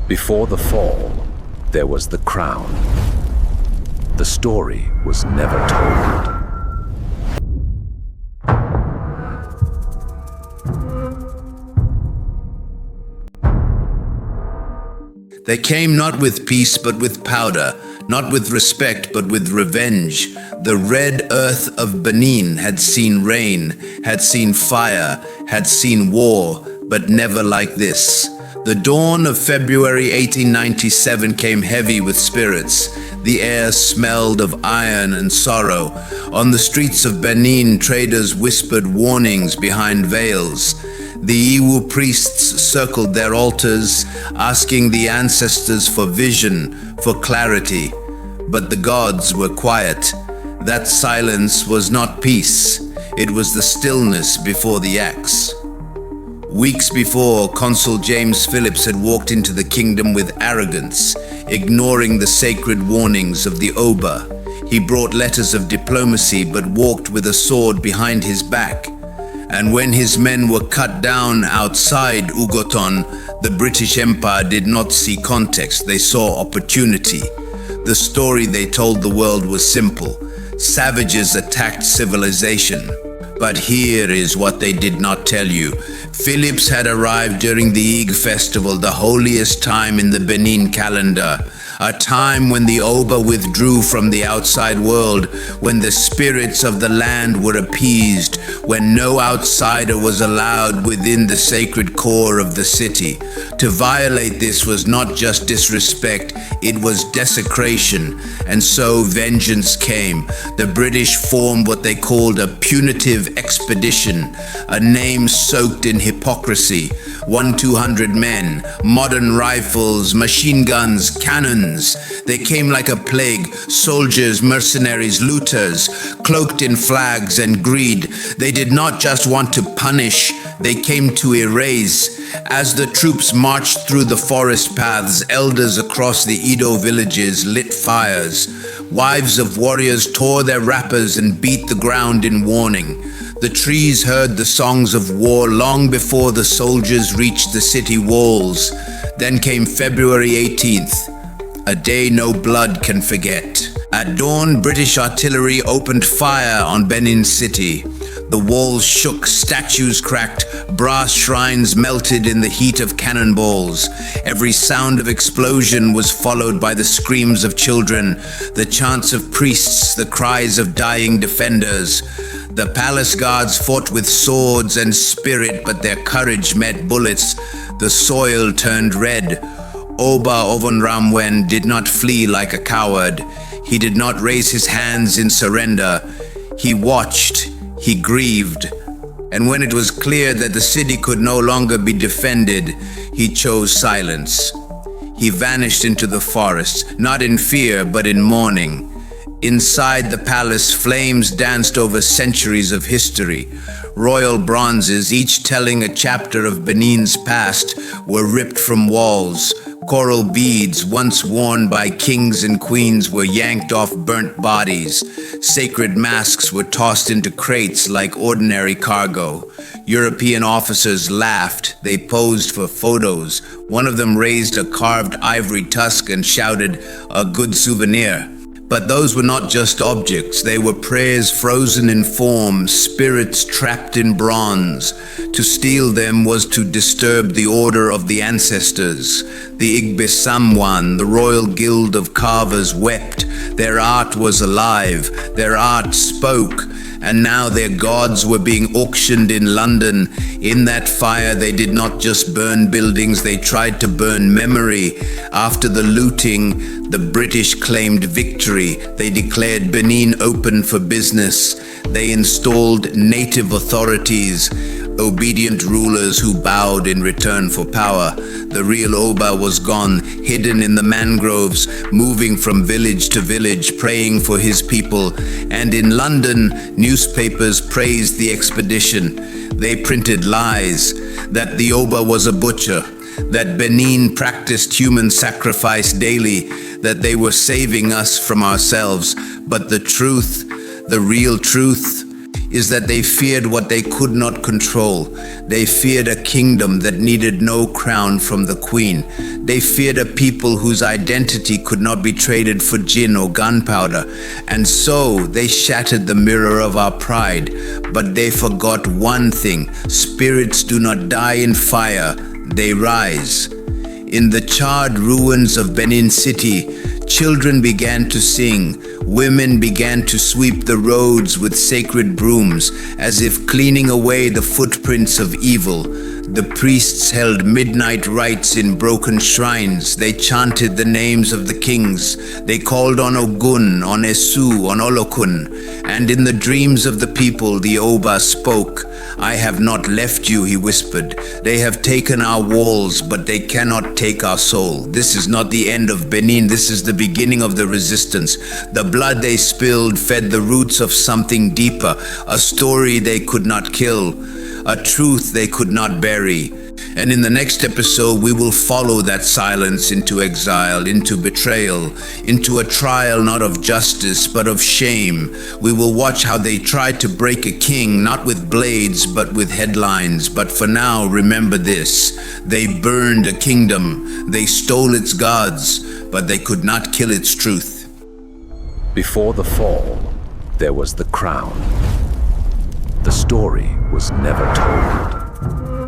Before the fall, there was the crown. The story was never told. They came not with peace but with powder, not with respect but with revenge. The red earth of Benin had seen rain, had seen fire, had seen war, but never like this. The dawn of February 1897 came heavy with spirits. The air smelled of iron and sorrow. On the streets of Benin, traders whispered warnings behind veils. The Iwu priests circled their altars, asking the ancestors for vision, for clarity. But the gods were quiet. That silence was not peace. It was the stillness before the axe. Weeks before, Consul James Phillips had walked into the kingdom with arrogance, ignoring the sacred warnings of the Oba. He brought letters of diplomacy but walked with a sword behind his back. And when his men were cut down outside Ugoton, the British Empire did not see context, they saw opportunity. The story they told the world was simple. Savages attacked civilization. But here is what they did not tell you. Phillips had arrived during the Ig festival, the holiest time in the Benin calendar. A time when the Oba withdrew from the outside world, when the spirits of the land were appeased, when no outsider was allowed within the sacred core of the city. To violate this was not just disrespect, it was desecration, and so vengeance came. The British formed what they called a punitive expedition, a name soaked in hypocrisy. 200 men, modern rifles, machine guns, cannons. They came like a plague, soldiers, mercenaries, looters, cloaked in flags and greed. They did not just want to punish, they came to erase. As the troops marched through the forest paths, elders across the Edo villages lit fires. Wives of warriors tore their wrappers and beat the ground in warning. The trees heard the songs of war long before the soldiers reached the city walls. Then came February 18th, a day no blood can forget. At dawn, British artillery opened fire on Benin City. The walls shook, statues cracked, brass shrines melted in the heat of cannonballs. Every sound of explosion was followed by the screams of children, the chants of priests, the cries of dying defenders. The palace guards fought with swords and spirit, but their courage met bullets. The soil turned red. Oba Ovonramwen did not flee like a coward. He did not raise his hands in surrender. He watched, he grieved. And when it was clear that the city could no longer be defended, he chose silence. He vanished into the forest, not in fear, but in mourning. Inside the palace, flames danced over centuries of history. Royal bronzes, each telling a chapter of Benin's past, were ripped from walls. Coral beads, once worn by kings and queens, were yanked off burnt bodies. Sacred masks were tossed into crates like ordinary cargo. European officers laughed. They posed for photos. One of them raised a carved ivory tusk and shouted, "A good souvenir." But those were not just objects. They were prayers frozen in form, spirits trapped in bronze. To steal them was to disturb the order of the ancestors. The Igbesamwan, the royal guild of carvers, wept. Their art was alive. Their art spoke. And now their gods were being auctioned in London. In that fire, they did not just burn buildings, they tried to burn memory. After the looting, the British claimed victory. They declared Benin open for business. They installed native authorities, obedient rulers who bowed in return for power. The real Oba was gone, hidden in the mangroves, moving from village to village, praying for his people. And in London, newspapers praised the expedition. They printed lies, that the Oba was a butcher, that Benin practiced human sacrifice daily, that they were saving us from ourselves. But the truth, the real truth, is that they feared what they could not control. They feared a kingdom that needed no crown from the queen. They feared a people whose identity could not be traded for gin or gunpowder. And so they shattered the mirror of our pride. But they forgot one thing: spirits do not die in fire, they rise. In the charred ruins of Benin City, children began to sing. Women began to sweep the roads with sacred brooms, as if cleaning away the footprints of evil. The priests held midnight rites in broken shrines. They chanted the names of the kings. They called on Ogun, on Esu, on Olokun. And in the dreams of the people, the Oba spoke. "I have not left you," he whispered. "They have taken our walls, but they cannot take our soul. This is not the end of Benin. This is the beginning of the resistance. The blood they spilled fed the roots of something deeper, a story they could not kill, a truth they could not bury." And in the next episode, we will follow that silence into exile, into betrayal, into a trial not of justice, but of shame. We will watch how they tried to break a king, not with blades, but with headlines. But for now, remember this: they burned a kingdom, they stole its gods, but they could not kill its truth. Before the fall, there was the crown. The story was never told.